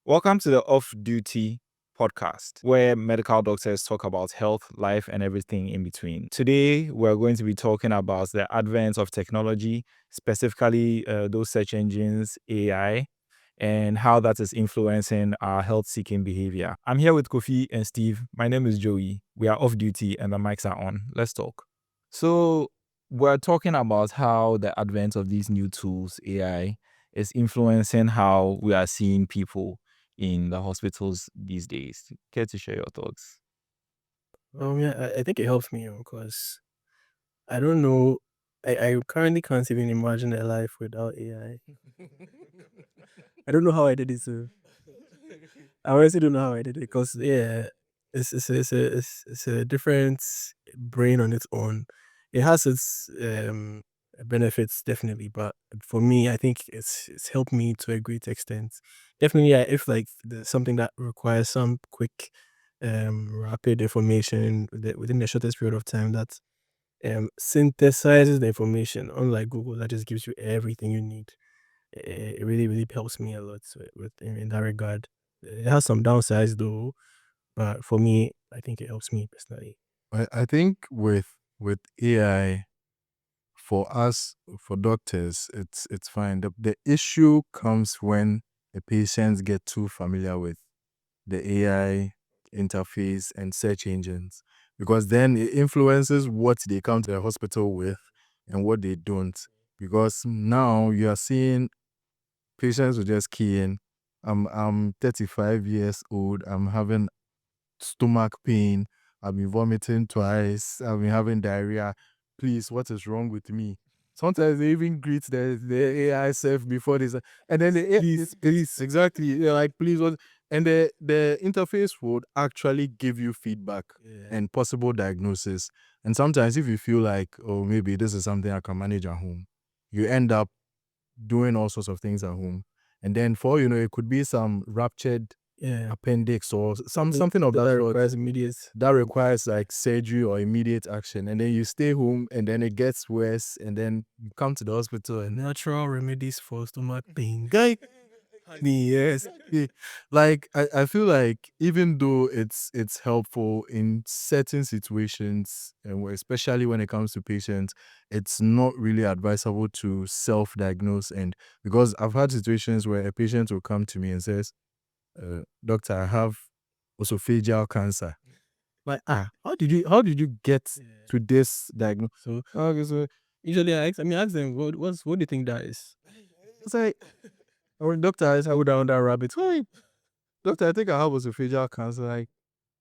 Welcome to the Off Duty podcast, where medical doctors talk about health, life, and everything in between. Today, we're going to be talking about the advent of technology, specifically those search engines, AI, and how that is influencing our health seeking behavior. I'm here with Kofi and Steve. My name is Joey. We are off duty and the mics are on. Let's talk. So, we're talking about how the advent of these new tools, AI, is influencing how we are seeing people in the hospitals these days. Care to share your thoughts? I think it helps me because I don't know. I currently can't even imagine a life without AI. I don't know how I did it. So I honestly don't know how I did it because it's a different brain on its own. It has its benefits definitely, but for me, I think it's helped me to a great extent. Definitely, if like there's something that requires some quick, rapid information within the shortest period of time that synthesizes the information, unlike Google that just gives you everything you need. It really helps me a lot in that regard. It has some downsides though, but for me, I think it helps me personally. I think with AI for us for doctors, it's fine. The issue comes when the patients get too familiar with the AI interface and search engines, because then it influences what they come to the hospital with and what they don't. Because now you are seeing patients will just key in. I'm 35 years old. I'm having stomach pain. I've been vomiting twice. I've been having diarrhea. Please, what is wrong with me? Sometimes they even greet the AI self before this, and then the please, exactly. They're like, please, what? And the interface would actually give you feedback and possible diagnosis. And sometimes, if you feel like, oh, maybe this is something I can manage at home, you end up doing all sorts of things at home. And then for it could be some ruptured appendix or something of that sort requires immediate. that requires like surgery or immediate action, and then you stay home and then it gets worse, and then you come to the hospital and Natural remedies for stomach pain. Guy, yes. like I feel like even though it's helpful in certain situations, and especially when it comes to patients, it's not really advisable to self-diagnose. And because I've had situations where a patient will come to me and says, doctor, I have esophageal cancer. Like, how did you get to this diagnosis? So Okay, so usually I ask them, what do you think that is? it's like, oh, doctor, I go down that rabbit. Why? Doctor, I think I have esophageal cancer. Like,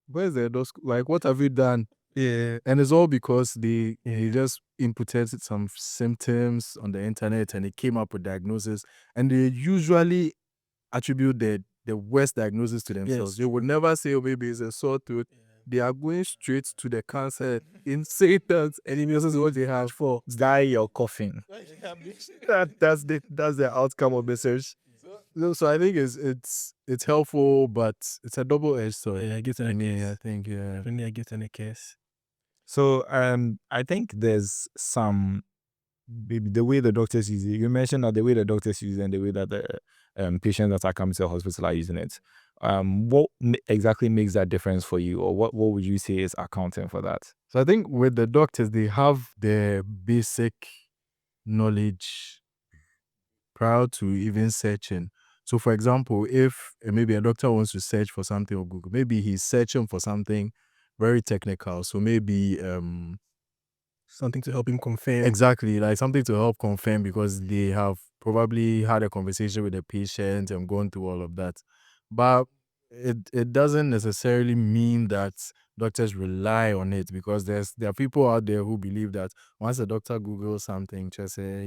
where's the like, what have you done? Yeah. And it's all because they just inputted some symptoms on the internet and they came up with diagnosis, and they usually attribute the worst diagnosis to themselves. Yes. They would never say, oh, maybe it's a sore throat. They are going straight to the cancer in Satan's, and it is what they have. For Die you're coughing. That's the outcome of the search. So I think it's helpful, but it's a double-edged sword. I get an Yeah, I case. think Definitely I get an case. So I think there's some maybe the way the doctors use it. You mentioned that the way the doctors use it and the way that the patients that are coming to the hospital are using it. What exactly makes that difference for you, or what would you say is accounting for that? so. I think with the doctors, they have the basic knowledge prior to even searching. So, for example, if maybe a doctor wants to search for something on Google, maybe he's searching for something very technical. So maybe Something to help him confirm. exactly, like something to help confirm, because they have probably had a conversation with the patient and gone through all of that. But it doesn't necessarily mean that doctors rely on it, because there are people out there who believe that once a doctor Googles something, just say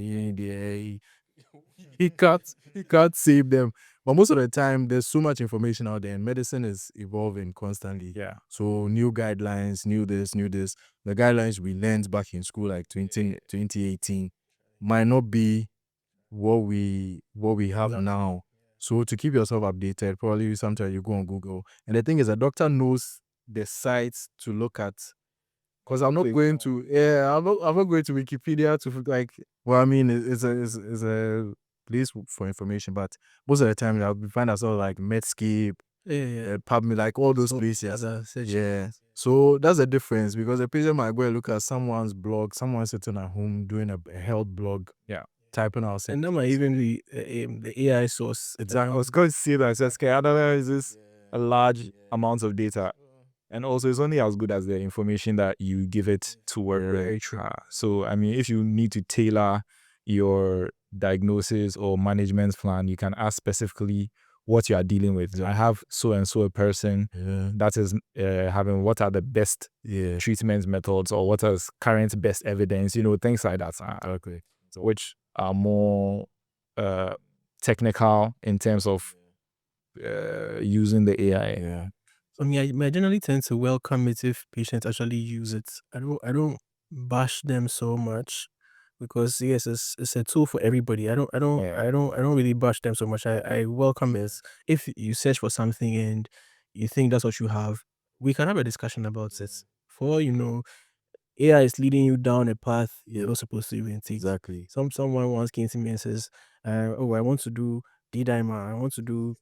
he can't save them. But most of the time, there's so much information out there, and medicine is evolving constantly. Yeah. So new guidelines, new this. The guidelines we learned back in school, like 2018, might not be what we have now. So to keep yourself updated, probably sometimes you go on Google. And the thing is, a doctor knows the sites to look at. Because I'm not going to, I'm not going to Wikipedia to like. Well, I mean, it's a place for information, but most of the time I'll find ourselves like Medscape, Yeah. PubMed, like all those So, places. as a search. Yeah. So that's the difference, because the patient might go and look at someone's blog, someone sitting at home doing a health blog. Yeah. Typing out. And that might even be the AI source. I was going to say that. It's just, okay, I don't know, is this a large amount of data? And also, it's only as good as the information that you give it to work with. Very true. So, I mean, if you need to tailor your diagnosis or management plan, you can ask specifically what you are dealing with. I have so and so a person that is having, what are the best treatment methods, or what is current best evidence, things like that. Exactly. Which are more technical in terms of using the AI. Yeah. I mean, I generally tend to welcome it if patients actually use it. I don't bash them so much, because yes, it's a tool for everybody. I don't really bash them so much. I welcome it. If you search for something and you think that's what you have, we can have a discussion about it. For all you know, AI is leading you down a path you're not supposed to even take. Exactly. Someone once came to me and says, "Oh, I want to do D-dimer. I want to do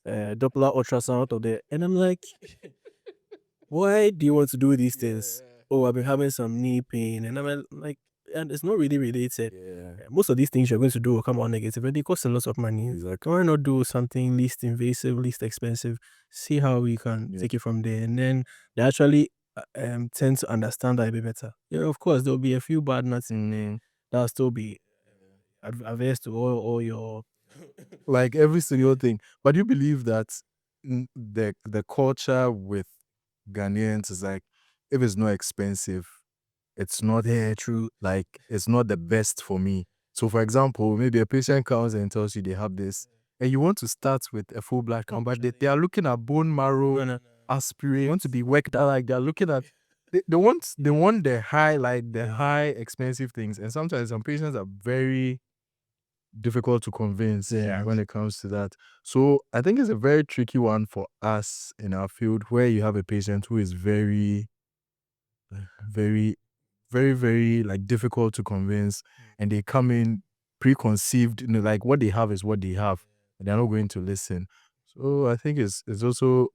Doppler ultrasound of the," and I'm like, "Why do you want to do these things?" "Oh, I've been having some knee pain," and I'm like, and it's not really related. Most of these things you're going to do will come out negative, and they cost a lot of money. Exactly. Why not do something least invasive, least expensive? See how we can take it from there, and then they actually tend to understand that a bit better. Yeah, of course, there'll be a few bad nuts in there. That'll still be averse to all your Like every single thing. But you believe that the culture with Ghanaians is like, if it's not expensive, it's not true. like, it's not the best for me. So for example, maybe a patient comes and tells you they have this, and you want to start with a full blood count, but they are looking at bone marrow, aspirate, want to be worked out, like they're looking at they want the high, like the high expensive things. And sometimes some patients are very difficult to convince when it comes to that. So I think it's a very tricky one for us in our field, where you have a patient who is very, very, very, very like difficult to convince, and they come in preconceived, like what they have is what they have, and they're not going to listen. So I think it's also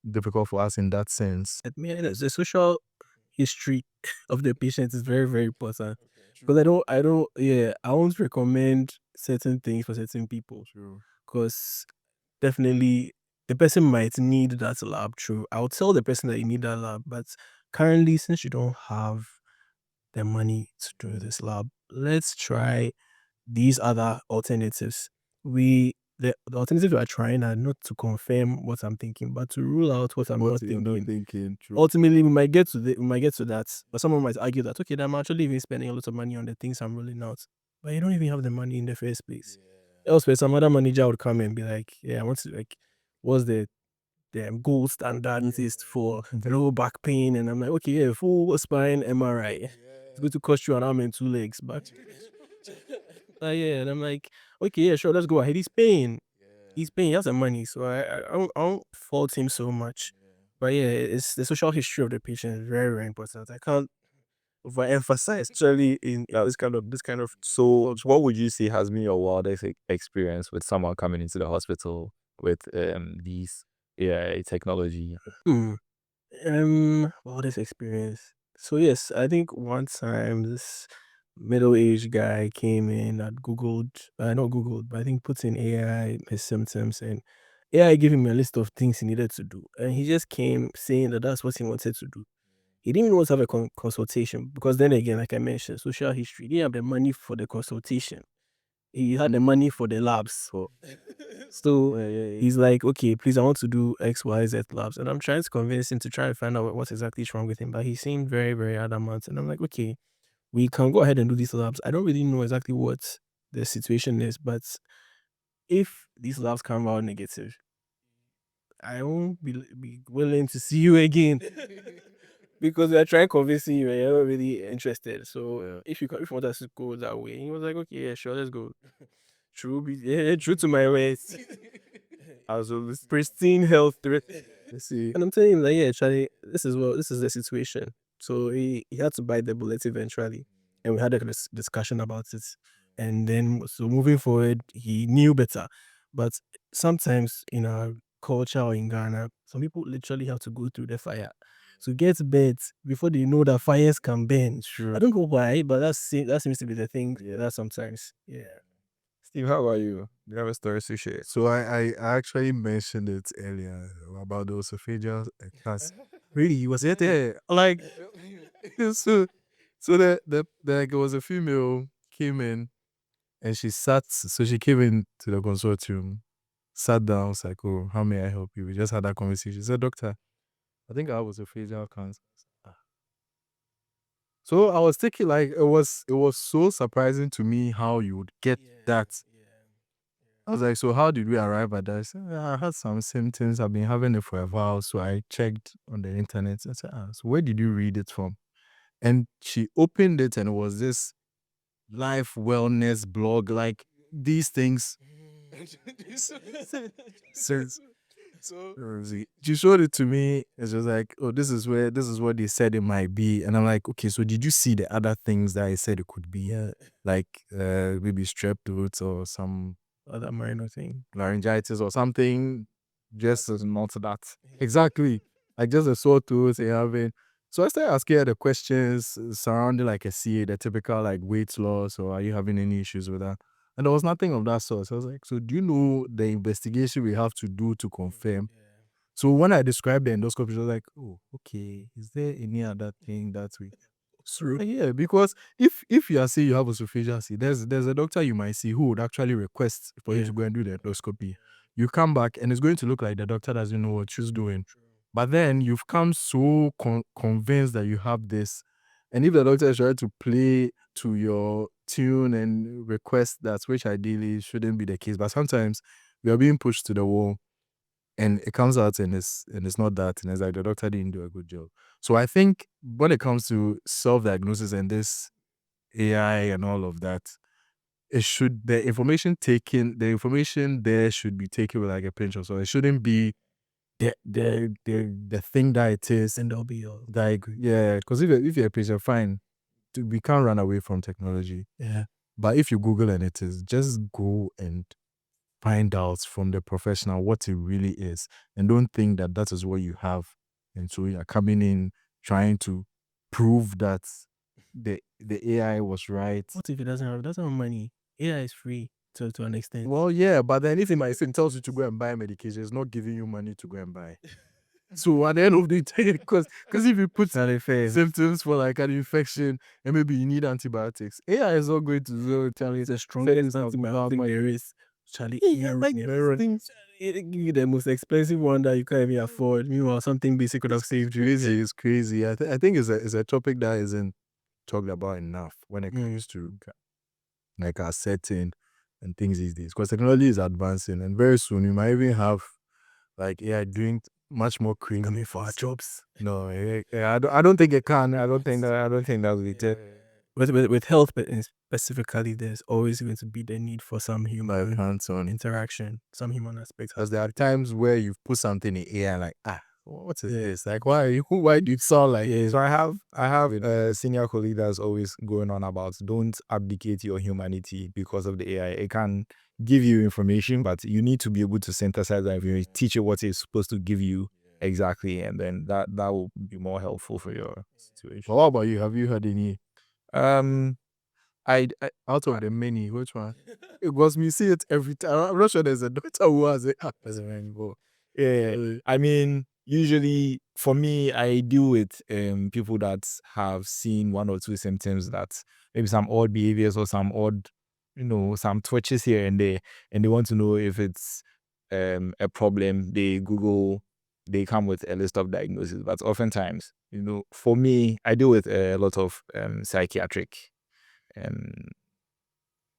difficult for us in that sense. I mean, the social history of the patient is very, very important. Because I won't recommend certain things for certain people. Because definitely the person might need that lab. True, I'll tell the person that you need that lab, but currently, since you don't have the money to do this lab, let's try these other alternatives. The alternatives we are trying are not to confirm what I'm thinking, but to rule out what I'm not thinking. True. Ultimately, we might get to that, but someone might argue that, okay, I'm actually even spending a lot of money on the things I'm ruling out, but you don't even have the money in the first place. Elsewhere, some other manager would come and be like, yeah, I want to, like, what's the gold standard test for low back pain? And I'm like, okay, yeah, full spine MRI. It's going to cost you an arm and two legs, but yeah, and I'm like, okay, yeah, sure, let's go ahead. He's paying, he has the money, so I don't fault him so much. But yeah, it's the social history of the patient is very, very important. I can't overemphasize, especially in this kind of. So, what would you say has been your wildest experience with someone coming into the hospital with these AI technology? Well, this experience. So yes, I think one time this middle-aged guy came in that not Googled, but I think put in AI his symptoms, and AI gave him a list of things he needed to do, and he just came saying that that's what he wanted to do. He didn't even want to have a consultation, because then again, like I mentioned, social history. He didn't have the money for the consultation. He had the money for the labs. So he's like, okay, please, I want to do X, Y, Z labs. And I'm trying to convince him to try and find out what exactly is wrong with him. But he seemed very, very adamant. And I'm like, okay, we can go ahead and do these labs. I don't really know exactly what the situation is, but if these labs come out negative, I won't be willing to see you again. Because we are trying convincing you and you're not really interested. So if you want us to go that way, he was like, okay, yeah, sure, let's go. True to my ways. Also, this pristine health. See, And I'm telling him, like, yeah, Charlie, this is the situation. So he had to bite the bullet eventually. And we had a discussion about it. And then, so moving forward, he knew better. But sometimes in our culture or in Ghana, some people literally have to go through the fire to get beds before they know that fires can burn. Sure. I don't know why, but that seems to be the thing. Yeah, that sometimes. Yeah. Steve, how about you? Do you have a story to share? So I actually mentioned it earlier about the esophageal cancer. Really? Was it? Yeah, like so like it was a female came in and she came in to the consortium, sat down, was like, oh, how may I help you? We just had that conversation. She said, doctor, I think I was esophageal cancer. So I was thinking like it was so surprising to me how you would get that. I was like, so how did we arrive at that? I said, "Yeah, I had some symptoms. I've been having it for a while. So I checked on the internet. I said, so where did you read it from? And she opened it and it was this life wellness blog, like these things. So, she showed it to me and she was like, oh, this is what they said it might be. And I'm like, okay, so did you see the other things that I said it could be? Like maybe strep throat or some Other minor thing. laryngitis or something. Just as not that. Exactly. Like just a sore throat and having. So I started asking her the questions surrounding like a CA, the typical like weight loss, or are you having any issues with that? And there was nothing of that sort. So I was like, so do you know the investigation we have to do to confirm? So when I described the endoscopy, she was like, oh, okay. Is there any other thing that we True. yeah, because if you are saying you have esophageal, there's a doctor you might see who would actually request for you to go and do the endoscopy. You come back and it's going to look like the doctor doesn't know what she's doing. But then you've come so convinced that you have this, and if the doctor is trying to play to your tune and request that, which ideally shouldn't be the case, but sometimes we are being pushed to the wall and it comes out and it's not that, and it's like the doctor didn't do a good job. So I think when it comes to self-diagnosis and this AI and all of that, the information there should be taken with like a pinch of salt. It shouldn't be the thing that it is. And there'll be Like yeah, because if you're a patient, fine, we can't run away from technology. yeah. But if you Google and it is, just go and find out from the professional what it really is, and don't think that that is what you have, and so you're coming in trying to prove that the AI was right. What if it doesn't have money? AI is free to an extent. Well, yeah, but then if it might tells you to go and buy medication, it's not giving you money to go and buy. So at the end of the day, because if you put symptoms for like an infection and maybe you need antibiotics, AI is not going to tell you It's a strongest antibiotic there is. Charlie, things. It give you the most expensive one that you can't even afford. Meanwhile, something basic could have saved you. It's crazy. I think it's a topic that isn't talked about enough when it comes to like our setting and things these days. Because technology is advancing, and very soon we might even have like AI doing much more crazy Coming for our jobs. No, I don't think it can. I don't think that will be it. With health, but specifically, there's always going to be the need for some human hands-on interaction, some human aspect. Because there are times where you've put something in AI like, what is this? Like, why do you sound like So I have a senior colleague that's always going on about don't abdicate your humanity because of the AI. It can give you information, but you need to be able to synthesize that information, teach it what it's supposed to give you exactly, and then that will be more helpful for your situation. Well, what about you? Have you heard any? I Out of the many, which one? Because we see it every time. I'm not sure there's a doctor who has it as a rainbow. Yeah, I mean, usually for me, I deal with people that have seen one or two symptoms, that maybe some odd behaviors or some odd, some twitches here and there, and they want to know if it's a problem. They Google, they come with a list of diagnoses, but oftentimes, for me, I deal with a lot of psychiatric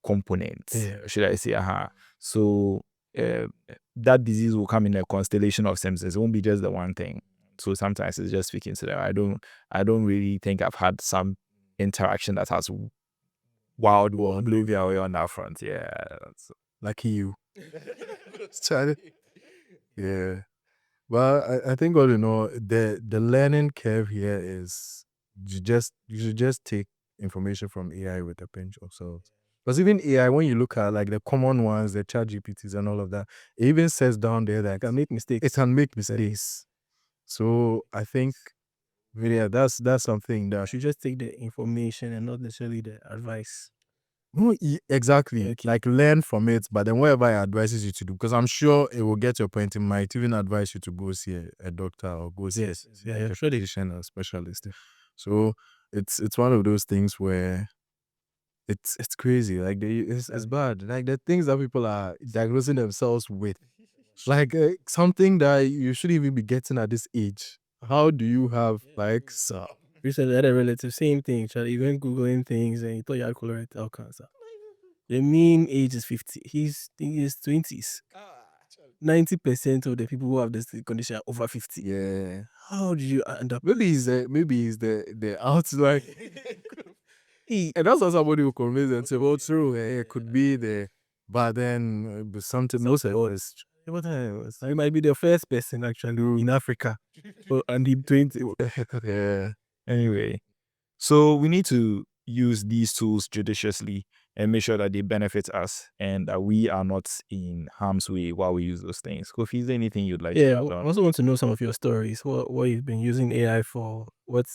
components, should I say. So that disease will come in a constellation of symptoms. It won't be just the one thing. So sometimes it's just speaking to them. I don't really think I've had some interaction that has blew me away on that front. Yeah. Lucky you. Yeah. Well, I think all in all, the learning curve here is you should just take information from AI with a pinch of salt. Because even AI, when you look at like the common ones, the ChatGPTs and all of that, it even says down there that It can make mistakes. it can make mistakes. So I think, yeah, that's something You that should just take the information and not necessarily the advice. no, exactly. Okay. Like learn from it, but then whatever it advises you to do, because I'm sure it will get your point. It might even advise you to go see a doctor or go see Yes. Yeah, a sure. physician or a specialist. So it's one of those things where it's crazy. Like it's bad. Like the things that people are diagnosing themselves with, like something that you shouldn't even be getting at this age. How do you have like so? Recently, I had a relative, same thing. He went Googling things and he thought he had colorectal cancer. The mean age is 50. He's in his 20s. 90% of the people who have this condition are over 50. Yeah. How do you end up? Maybe he's the out like and that's how somebody will convince them say, well, true, it could be the but then something else was He might be the first person actually in Africa. And he 20. yeah. Anyway, so we need to use these tools judiciously and make sure that they benefit us and that we are not in harm's way while we use those things. Kofi, is there anything you'd like Yeah, to I add on? also want to know some of your stories. What you've been using AI for, what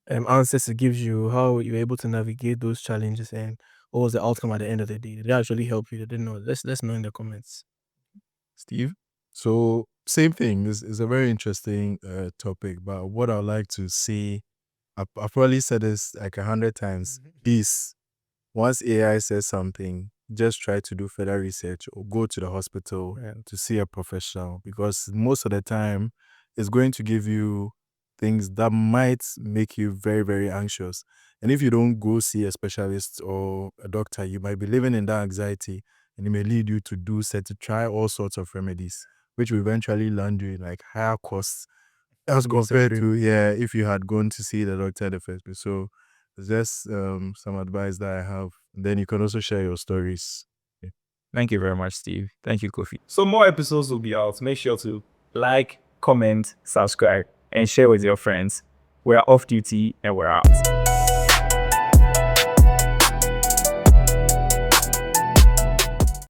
answers it gives you, how you're able to navigate those challenges, and what was the outcome at the end of the day? Did it actually help you? Did it know? Let's know in the comments. Steve. So same thing is a very interesting topic, but what I'd like to see, I've probably said this like 100 times, is once AI says something, just try to do further research or go to the hospital to see a professional, because most of the time it's going to give you things that might make you very, very anxious. And if you don't go see a specialist or a doctor, you might be living in that anxiety and it may lead you to try all sorts of remedies, which will eventually land you in like higher costs as compared to if you had gone to see the doctor in the first place. So just some advice that I have. Then you can also share your stories. Thank you very much, Steve. Thank you, Kofi. So more episodes will be out. Make sure to like, comment, subscribe, and share with your friends. We're off duty and we're out.